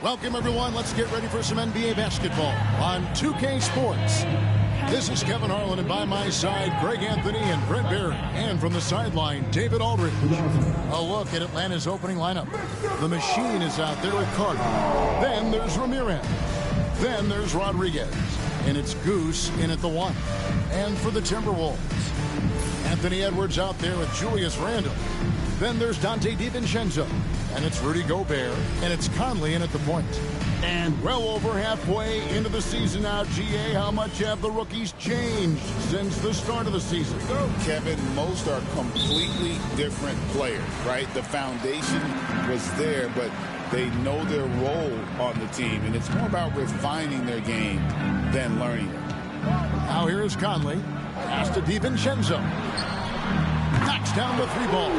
Welcome, everyone. Let's get ready for some NBA basketball on 2K Sports. This is Kevin Harlan, and by my side, Greg Anthony and Brent Barry. And from the sideline, David Aldridge. A look at Atlanta's opening lineup. The Machine is out there with Carter. Then there's Ramirez. Then there's Rodriguez. And it's Goose in at the 1. And for the Timberwolves, Anthony Edwards out there with Julius Randle. Then there's Donte DiVincenzo. And it's Rudy Gobert. And it's Conley in at the point. And well over halfway into the season now, GA, how much have the rookies changed since the start of the season? Kevin, most are completely different players, right? The foundation was there, but they know their role on the team. And it's more about refining their game than learning it. Now here is Conley. Pass to DiVincenzo. Knocks down the 3-ball.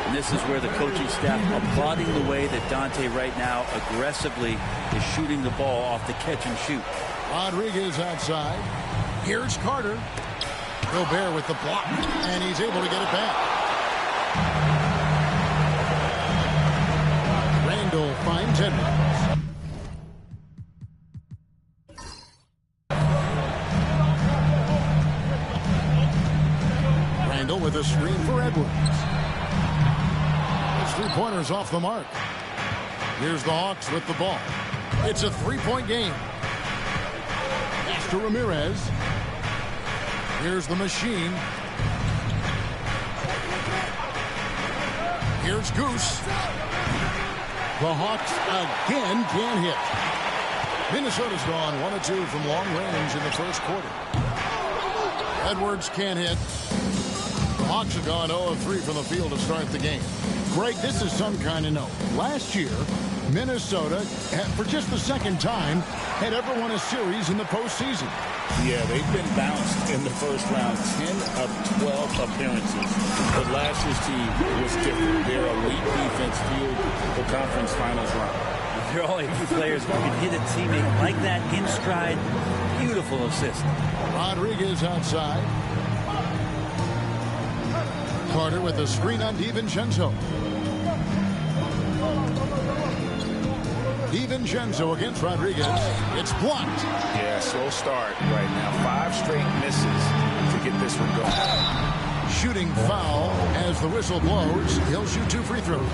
And this is where the coaching staff applauding the way that Donte right now aggressively is shooting the ball off the catch and shoot. Rodriguez outside. Here's Carter. Gobert with the block, and he's able to get it back. Randle finds Edwards. Randle with a screen for Edwards. 3-pointers off the mark. Here's the Hawks with the ball. It's a 3-point game. Pass to Ramirez. Here's the Machine. Here's Goose. The Hawks again can't hit. Minnesota's gone 1 of 2 from long range in the first quarter. Edwards can't hit. The Hawks have gone 0 of 3 from the field to start the game. Greg, this is some kind of note. Last year, Minnesota, for just the second time, had ever won a series in the postseason. Yeah, they've been bounced in the first round, 10 of 12 appearances. But last year's team was different. Their elite defense fueled the conference finals run. There are only a few players who can hit a teammate like that in stride. Beautiful assist. Rodriguez outside. Carter with a screen on DiVincenzo. DiVincenzo against Rodriguez. It's blocked. Yeah, slow start right now. 5 straight misses to get this one going. Shooting foul as the whistle blows. He'll shoot 2 free throws.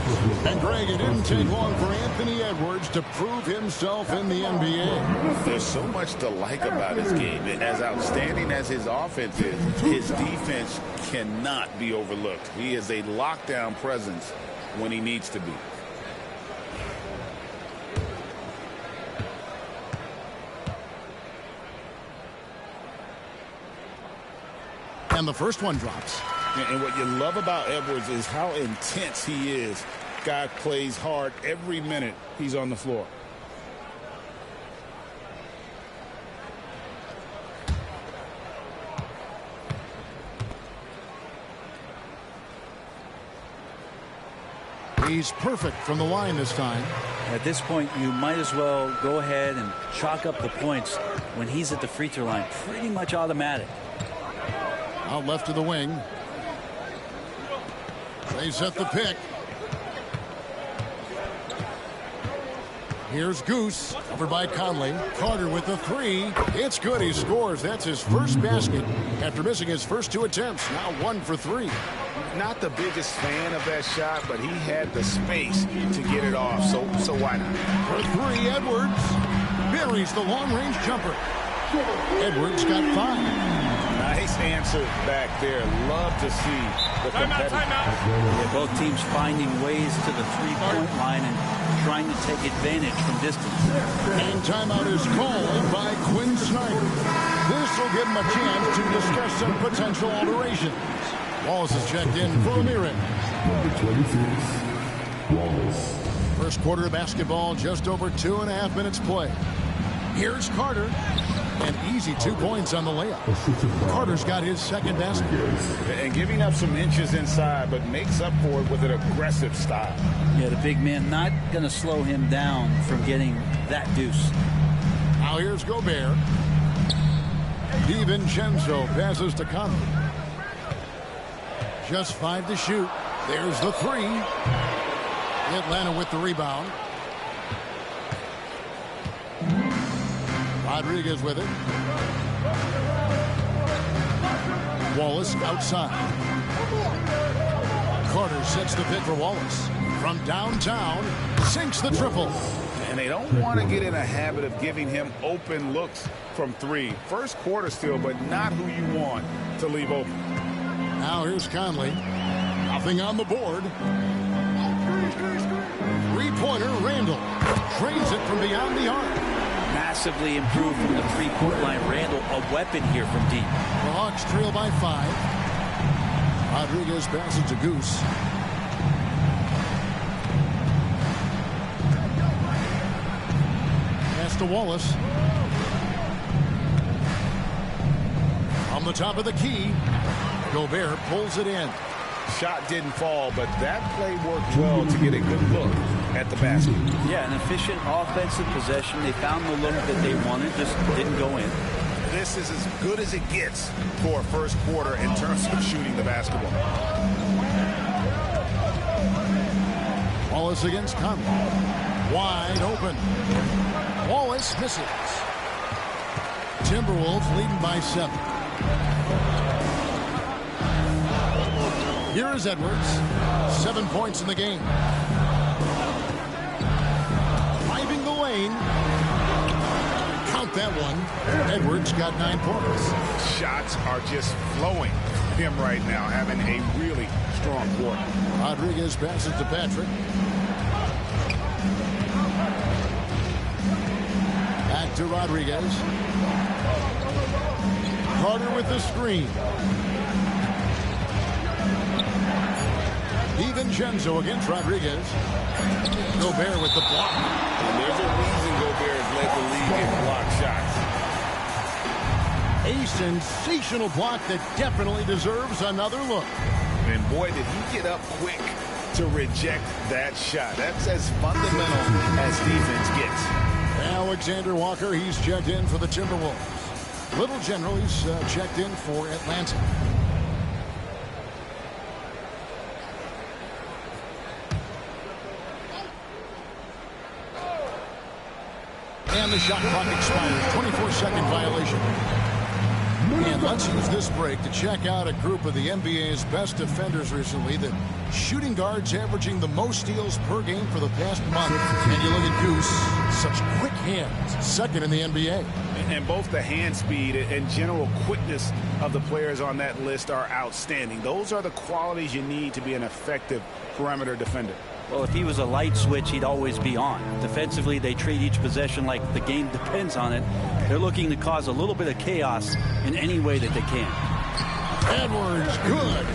And Greg, it didn't take long for Anthony Edwards to prove himself in the NBA. There's so much to like about his game. And as outstanding as his offense is, his defense cannot be overlooked. He is a lockdown presence when he needs to be. And the first one drops. And what you love about Edwards is how intense he is. Guy plays hard every minute he's on the floor. He's perfect from the line this time. At this point, you might as well go ahead and chalk up the points when he's at the free throw line. Pretty much automatic. Out left to the wing. They set the pick. Here's Goose, covered by Conley. Carter with the 3. It's good. He scores. That's his first basket after missing his first 2 attempts. Now 1 for 3. Not the biggest fan of that shot, but he had the space to get it off, so why not? For 3, Edwards buries the long-range jumper. Edwards got 5. Nice answer back there. Love to see the competitive. Yeah, both teams finding ways to the 3-point line and trying to take advantage from distance. And timeout is called by Quinn Snyder. This will give him a chance to discuss some potential alterations. Wallace is checked in for Ramirez. Number 26, Wallace. First quarter of basketball, just over 2.5 minutes play. Here's Carter. An easy 2 points on the layup. Carter's got his second basket. And giving up some inches inside, but makes up for it with an aggressive style. Yeah, the big man not going to slow him down from getting that deuce. Now here's Gobert. DiVincenzo passes to Conley. Just 5 to shoot. There's the 3. Atlanta with the rebound. Rodriguez with it. Wallace outside. Carter sets the pick for Wallace. From downtown, sinks the triple. And they don't want to get in a habit of giving him open looks from three. First quarter still, but not who you want to leave open. Now here's Conley. Nothing on the board. Three-pointer, Randall. Trains it from beyond the arc. Massively improved from the three-point line. Randall, a weapon here from deep. The Hawks trail by 5. Rodriguez passes to Goose. Pass to Wallace. On the top of the key, Gobert pulls it in. Shot didn't fall, but that play worked well to get a good look at the basket. Yeah, an efficient offensive possession. They found the look that they wanted, just didn't go in. This is as good as it gets for a first quarter in terms of shooting the basketball. Wallace against Conley. Wide open. Wallace misses. Timberwolves leading by 7. Here is Edwards. 7 points in the game. Driving the lane. Count that one. Edwards got 9 points. Shots are just flowing him right now, having a really strong quarter. Rodriguez passes to Patrick. Back to Rodriguez. Carter with the screen. DiVincenzo against Rodriguez. Gobert with the block. And there's a reason Gobert has led the league in block shots. A sensational block that definitely deserves another look. And boy, did he get up quick to reject that shot. That's as fundamental as defense gets. Alexander Walker, he's checked in for the Timberwolves. Little General, he's checked in for Atlanta. And the shot clock expires. 24-second violation. And let's use this break to check out a group of the NBA's best defenders recently. The shooting guards averaging the most steals per game for the past month. And you look at Goose, such quick hands. Second in the NBA. And both the hand speed and general quickness of the players on that list are outstanding. Those are the qualities you need to be an effective perimeter defender. Well, if he was a light switch, he'd always be on. Defensively, they treat each possession like the game depends on it. They're looking to cause a little bit of chaos in any way that they can. Edwards, good.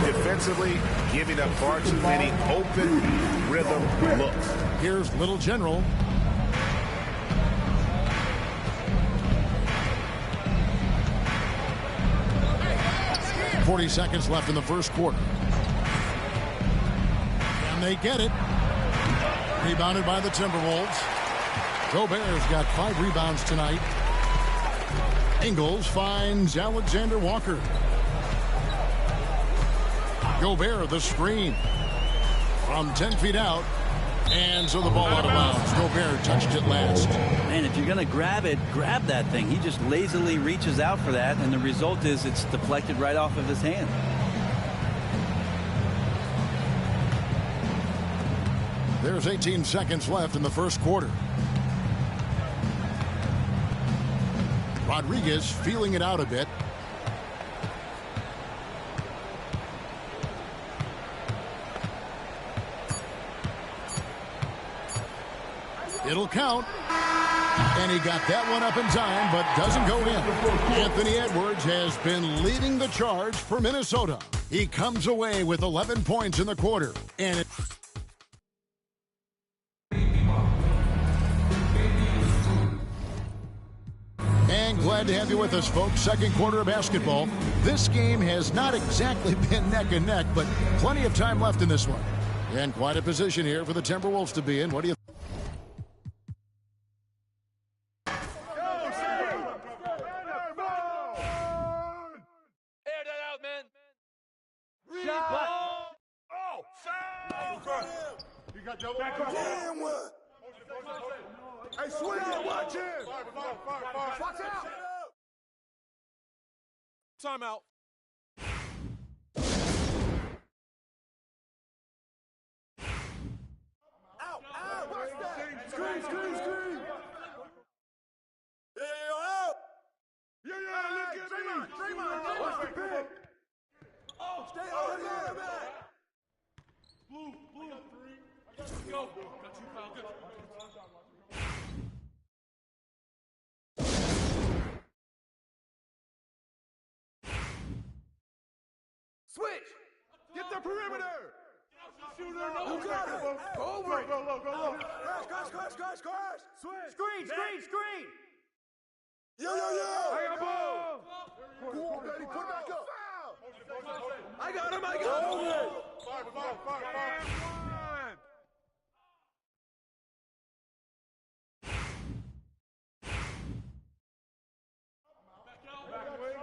Defensively, giving up far too many open rhythm looks. Here's Little General. .40 seconds left in the first quarter. And they get it. Rebounded by the Timberwolves. Gobert's got 5 rebounds tonight. Ingles finds Alexander Walker. Gobert, the screen. From 10 feet out. And so the ball out of bounds. Gobert touched it last. Man, if you're going to grab it, grab that thing. He just lazily reaches out for that, and the result is it's deflected right off of his hand. There's 18 seconds left in the first quarter. Rodriguez feeling it out a bit. It'll count. And he got that one up in time, but doesn't go in. Anthony Edwards has been leading the charge for Minnesota. He comes away with 11 points in the quarter. And glad to have you with us, folks. Second quarter of basketball. This game has not exactly been neck and neck, but plenty of time left in this one. And quite a position here for the Timberwolves to be in. What do you think? Hey, swing it, watch him. Timeout. Out! Watch that! Screen! Yeah, out! Yeah, look at me! Draymond! Watch the pick! Oh, stay on the back! Blue! Let's go! Got you, pal. Good. Switch! Get the perimeter! Shooter, no! You got it! Go over it! Go! Crash! Switch! Screen! Yo! I got ball! Go on, Betty, put it back up! I got him! Fire!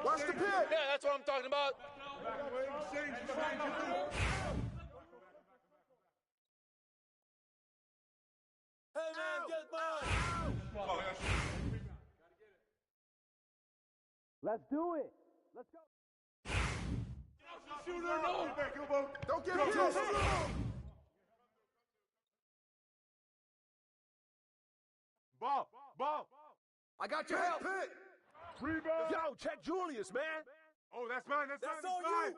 Watch the pit! Yeah, that's what I'm talking about! Hey man, get mine! Let's do it. Let's go. Shooter, no! Don't get him! Ball! I got your help! Rebound! Yo, check Julius, man! Oh, that's mine, that's all you!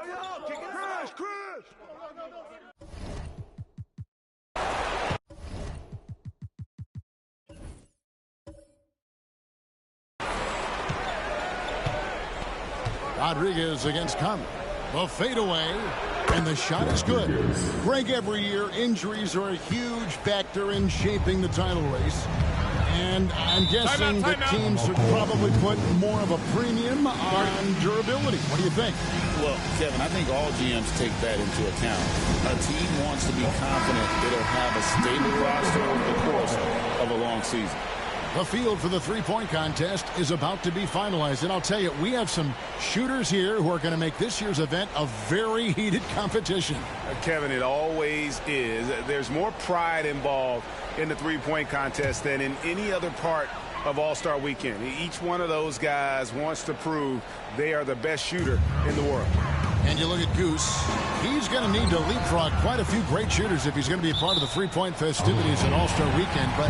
Yo, kick it! Crash! Rodriguez against Conley. The fadeaway, and the shot is good. Greg, every year, injuries are a huge factor in shaping the title race. And I'm guessing that teams should probably put more of a premium on durability. What do you think? Well, Kevin, I think all GMs take that into account. A team wants to be confident it'll have a stable roster over the course of a long season. The field for the three-point contest is about to be finalized. And I'll tell you, we have some shooters here who are going to make this year's event a very heated competition. Kevin, it always is. There's more pride involved in the three-point contest than in any other part of All-Star Weekend. Each one of those guys wants to prove they are the best shooter in the world. And you look at Goose. He's going to need to leapfrog quite a few great shooters if he's going to be a part of the three-point festivities in All-Star Weekend, but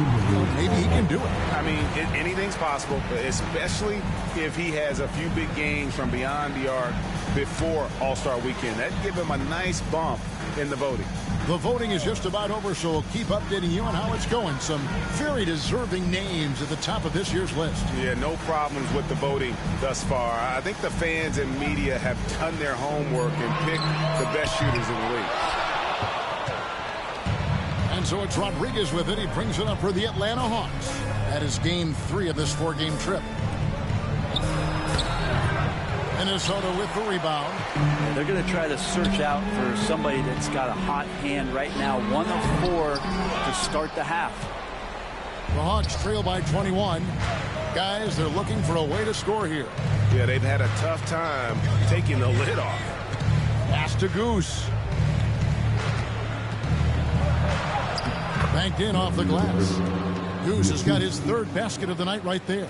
maybe he can do it. I mean, anything's possible, especially if he has a few big games from beyond the arc before All-Star Weekend. That'd give him a nice bump in the voting. The voting is just about over, so we'll keep updating you on how it's going. Some very deserving names at the top of this year's list. Yeah, no problems with the voting thus far. I think the fans and media have done their homework and picked the best shooters in the league. And so it's Rodriguez with it. He brings it up for the Atlanta Hawks. That is game 3 of this 4-game trip. Minnesota with the rebound. They're going to try to search out for somebody that's got a hot hand right now. 1 of 4 to start the half. The Hawks trail by 21. Guys, they're looking for a way to score here. Yeah, they've had a tough time taking the lid off. Pass to Goose. Banked in off the glass. Goose has got his 3rd basket of the night right there.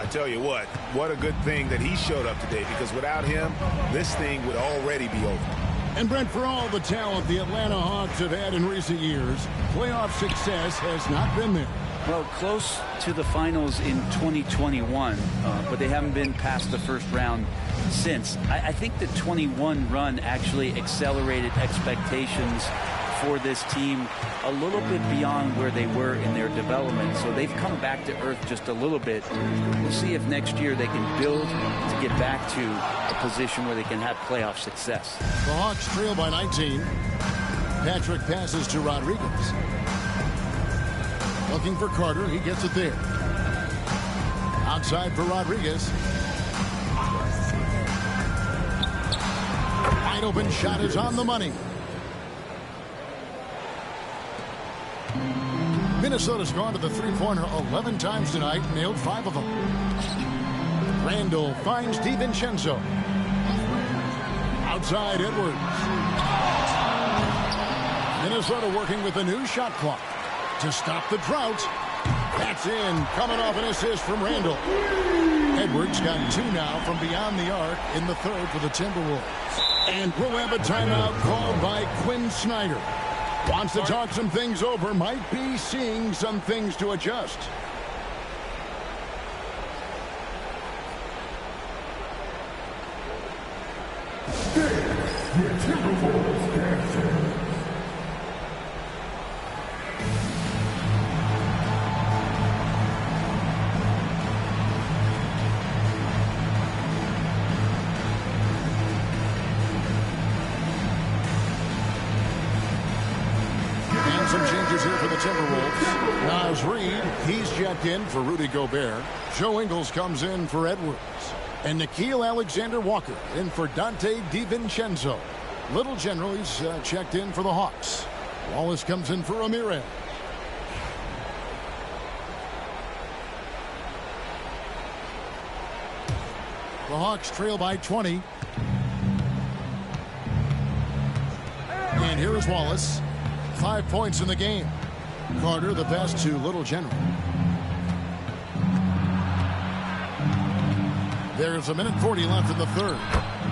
I tell you what a good thing that he showed up today, because without him, this thing would already be over. And Brent, for all the talent the Atlanta Hawks have had in recent years, playoff success has not been there. Well, close to the finals in 2021, but they haven't been past the first round since. I think the 21 run actually accelerated expectations for this team a little bit beyond where they were in their development. So they've come back to earth just a little bit. We'll see if next year they can build to get back to a position where they can have playoff success. The Hawks trail by 19. Patrick passes to Rodriguez. Looking for Carter. He gets it there. Outside for Rodriguez. Wide open shot is on the money. Minnesota's gone to the three-pointer 11 times tonight, nailed 5 of them. Randall finds DiVincenzo. Outside Edwards. Minnesota working with a new shot clock to stop the drought. That's in, coming off an assist from Randall. Edwards got 2 now from beyond the arc in the third for the Timberwolves. And we'll have a timeout called by Quinn Snyder. Wants to talk some things over, might be seeing some things to adjust. Some changes here for the Timberwolves. Naz Reid, he's checked in for Rudy Gobert. Joe Ingles comes in for Edwards. And Nickeil Alexander-Walker in for Dante DiVincenzo. Little General, he's checked in for the Hawks. Wallace comes in for Ramirez. The Hawks trail by 20. And here is Wallace. 5 points in the game. Carter the pass to Little General. There's 1:40 left in the third.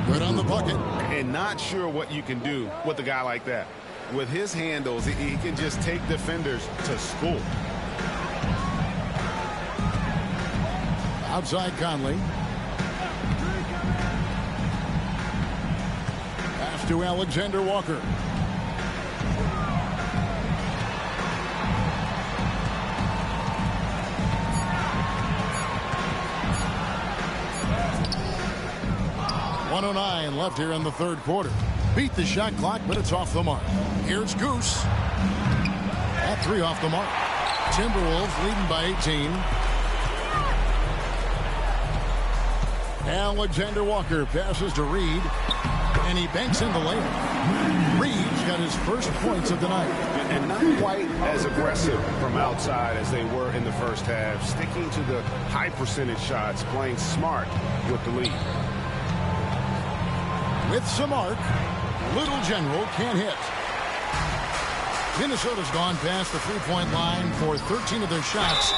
Good on the bucket. And not sure what you can do with a guy like that. With his handles, he can just take defenders to school. Outside Conley. Pass to Alexander Walker. .109 left here in the third quarter. Beat the shot clock, but it's off the mark. Here's Goose. At 3 off the mark. Timberwolves leading by 18. Alexander Walker passes to Reid, and he banks in the layup. Reid's got his first points of the night. And not quite as aggressive from outside as they were in the first half. Sticking to the high percentage shots, playing smart with the lead. With some arc, Little General can't hit. Minnesota's gone past the three-point line for 13 of their shots.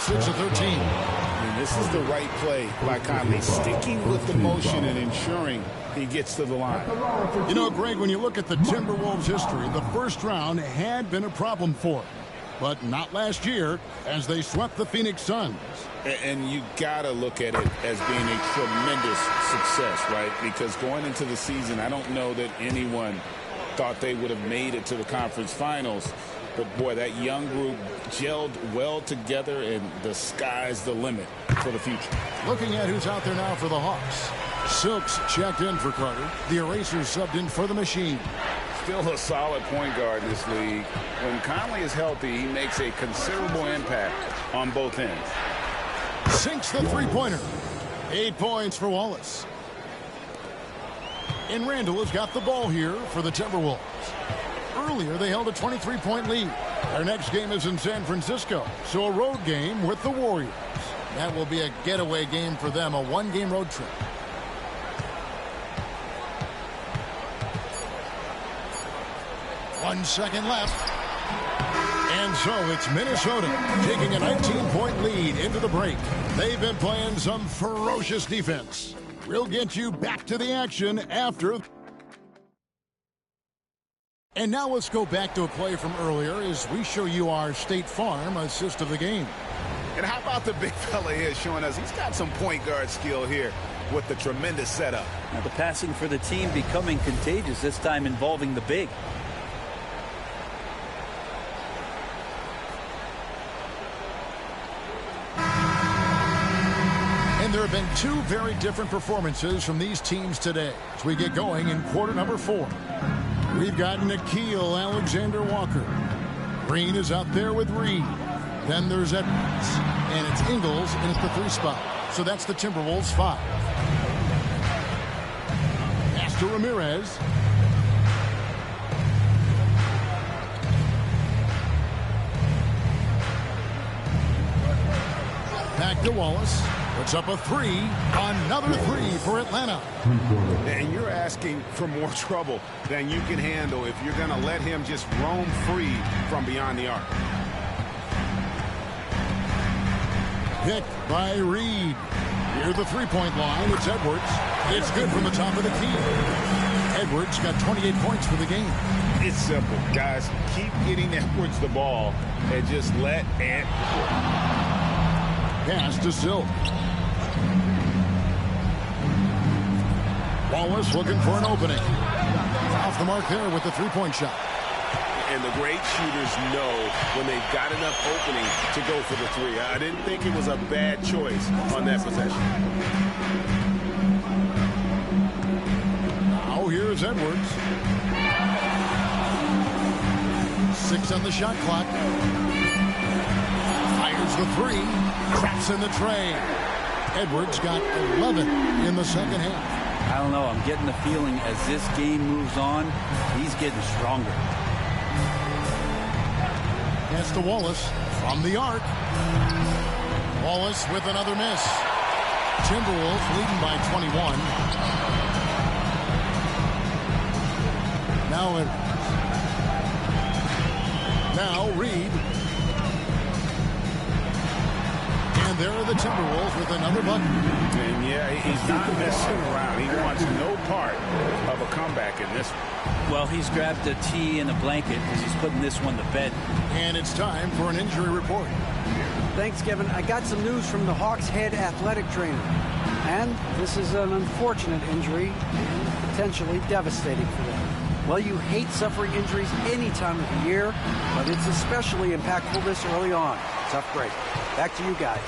6 of 13. And this is the right play by Conley, sticking with the motion and ensuring he gets to the line. You know, Greg, when you look at the Timberwolves' history, the first round had been a problem for them. But not last year, as they swept the Phoenix Suns. And you got to look at it as being a tremendous success, right? Because going into the season, I don't know that anyone thought they would have made it to the conference finals. But, boy, that young group gelled well together, and the sky's the limit for the future. Looking at who's out there now for the Hawks. Silks checked in for Carter. The Erasers subbed in for the Machine. Still a solid point guard in this league. When Conley is healthy, he makes a considerable impact on both ends. Sinks the three-pointer. 8 points for Wallace. And Randall has got the ball here for the Timberwolves. Earlier, they held a 23-point lead. Their next game is in San Francisco, so a road game with the Warriors. That will be a getaway game for them, a one-game road trip. One second left. And so it's Minnesota taking a 19-point lead into the break. They've been playing some ferocious defense. We'll get you back to the action after. And now let's go back to a play from earlier as we show you our State Farm assist of the game. And how about the big fella here showing us he's got some point guard skill here with the tremendous setup. Now the passing for the team becoming contagious, this time involving the big. And there have been two very different performances from these teams today as we get going in quarter number 4. We've got Nickeil Alexander-Walker. Green is out there with Reid. Then there's Edwards. And it's Ingles in at the 3 spot. So that's the Timberwolves 5. Pass to Ramirez. Back to Wallace. Puts up a three. Another three for Atlanta. And you're asking for more trouble than you can handle if you're going to let him just roam free from beyond the arc. Pick by Reed. Near the three-point line, it's Edwards. It's good from the top of the key. Edwards got 28 points for the game. It's simple, guys. Keep getting Edwards the ball and just let Ant. Pass to Silk. Wallace looking for an opening. Off the mark there with the three-point shot. And the great shooters know when they've got enough opening to go for the three. I didn't think it was a bad choice on that possession. Now here's Edwards. 6 on the shot clock. Fires the three. Traps in the tray. Edwards got 11 in the second half. I don't know. I'm getting the feeling as this game moves on, he's getting stronger. Pass to Wallace from the arc. Wallace with another miss. Timberwolves leading by 21. Now Reed. And there are the Timberwolves with another bucket. And yeah, he's not messing around. He wants no part of a comeback in this one. Well, he's grabbed a tee and a blanket because he's putting this one to bed. And it's time for an injury report. Thanks, Kevin. I got some news from the Hawks head athletic trainer. And this is an unfortunate injury and potentially devastating for them. Well, you hate suffering injuries any time of the year, but it's especially impactful this early on. Tough break. Back to you guys.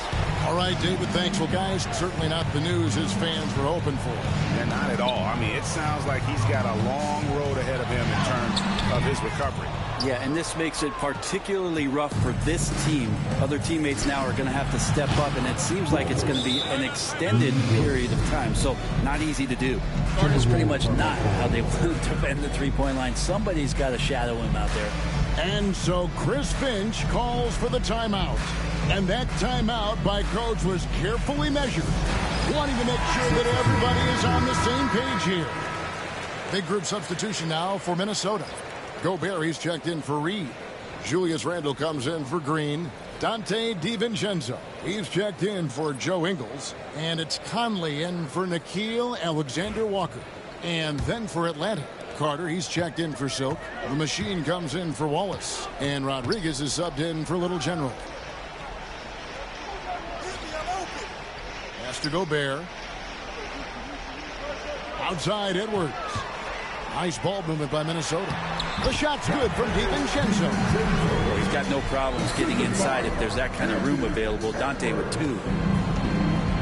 All right, David, thanks. Well, guys, certainly not the news his fans were hoping for. Yeah, not at all. I mean, it sounds like he's got a long road ahead of him in terms of his recovery. Yeah, and this makes it particularly rough for this team. Other teammates now are going to have to step up, and it seems like it's going to be an extended period of time, so not easy to do. It's pretty much not how they want to defend the three-point line. Somebody's got to shadow him out there. And so Chris Finch calls for the timeout. And that timeout by Coach was carefully measured, wanting to make sure that everybody is on the same page here. Big group substitution now for Minnesota. Gobert, he's checked in for Reed. Julius Randle comes in for Green. Dante DiVincenzo, he's checked in for Joe Ingles. And it's Conley in for Nickeil Alexander-Walker. And then for Atlanta, Carter, he's checked in for Silk. The Machine comes in for Wallace. And Rodriguez is subbed in for Little General. Pass to Gobert. Outside Edwards. Nice ball movement by Minnesota. The shot's good from DiVincenzo. Well, he's got no problems getting inside if there's that kind of room available. Dante with 2.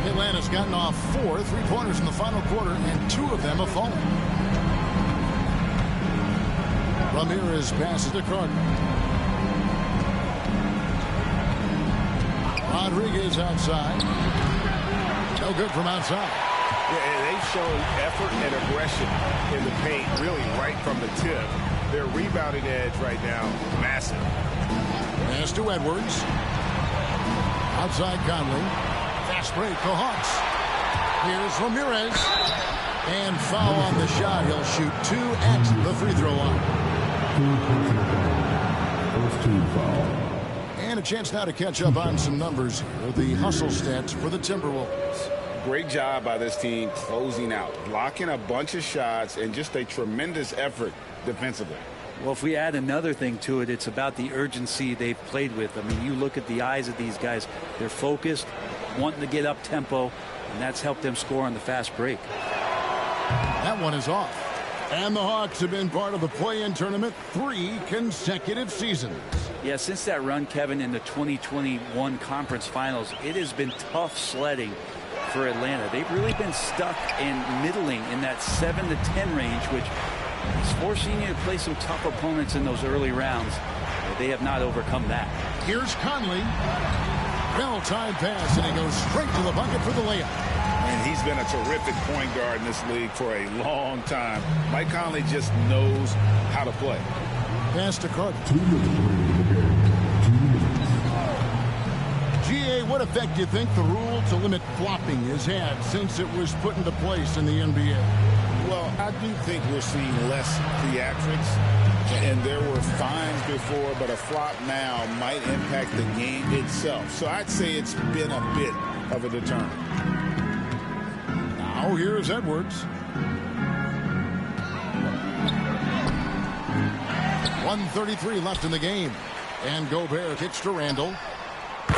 Atlanta's gotten off 4 3-pointers in the final quarter, and 2 of them have fallen. Ramirez passes to Carter. Rodriguez outside. No good from outside. Yeah, they've shown effort and aggression in the paint, really right from the tip. Their rebounding edge right now, massive. Pass to Edwards. Outside Conley. Fast break for Hawks. Here's Ramirez. And foul on the shot. He'll shoot 2 at the free throw line. First team foul. And a chance now to catch up on some numbers here. The hustle stats for the Timberwolves. Great job by this team closing out, blocking a bunch of shots, and just a tremendous effort defensively. Well, if we add another thing to it, it's about the urgency they've played with. I mean, you look at the eyes of these guys. They're focused, wanting to get up tempo, and that's helped them score on the fast break. That one is off. And the Hawks have been part of the play-in tournament 3 consecutive seasons. Yeah, since that run, Kevin, in the 2021 conference finals, it has been tough sledding for Atlanta. They've really been stuck in middling in that 7 to 10 range, which is forcing you to play some tough opponents in those early rounds. They have not overcome that. Here's Conley. Well-timed pass, and he goes straight to the bucket for the layup. And he's been a terrific point guard in this league for a long time. Mike Conley just knows how to play. Pass to Carter. 2 minutes remaining in the game. 2 minutes. G.A. What effect do you think the rule to limit flopping has had since it was put into place in the NBA? Well, I do think we're seeing less theatrics, and there were fines before, but a flop now might impact the game itself. So I'd say it's been a bit of a deterrent. Now here's Edwards. 1:33 left in the game. And Gobert kicks to Randall.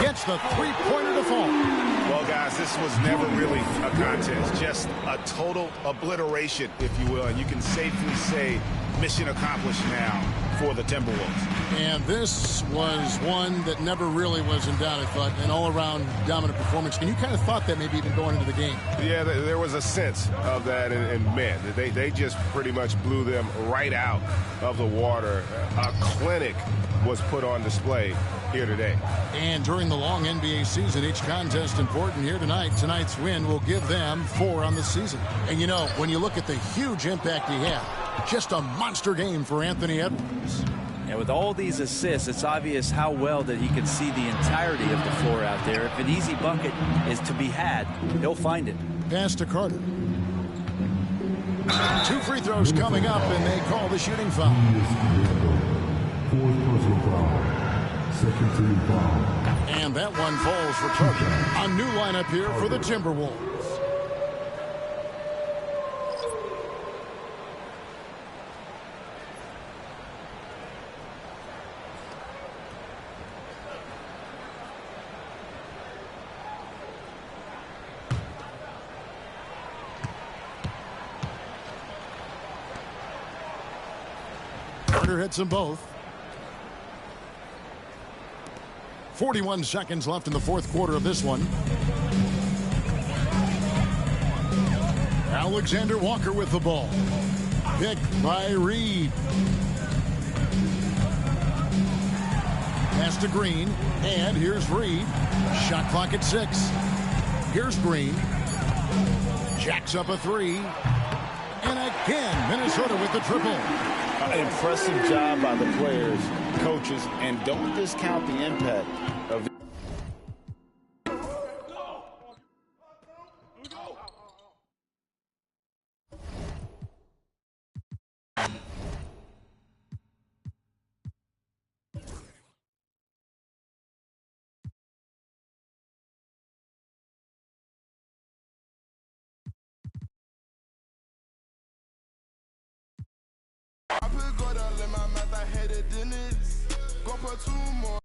Gets the three-pointer to fall. Well, guys, this was never really a contest. Just a total obliteration, if you will. And you can safely say mission accomplished now for the Timberwolves. And this was one that never really was in doubt, I thought. An all-around dominant performance. And you kind of thought that maybe even going into the game. Yeah, there was a sense of that. And man, they just pretty much blew them right out of the water. A clinic was put on display here today. And during the long NBA season, each contest important here tonight. Tonight's win will give them 4 on the season. And you know, when you look at the huge impact he had, just a monster game for Anthony Edwards. And with all these assists, it's obvious how well that he can see the entirety of the floor out there. If an easy bucket is to be had, he'll find it. Pass to Carter. 2 free throws coming up, and they call the shooting foul. 4th personal foul. 2nd team foul. And that one falls for Carter. A new lineup here for the Timberwolves. Carter hits them both. 41 seconds left in the 4th quarter of this one. Alexander Walker with the ball. Picked by Reed. Pass to Green. And here's Reed. Shot clock at 6. Here's Green. Jacks up a 3. And again, Minnesota with the triple. Impressive job by the players, coaches, and don't discount the impact of I put gold all in my mouth, I had it in it. Go put 2 more.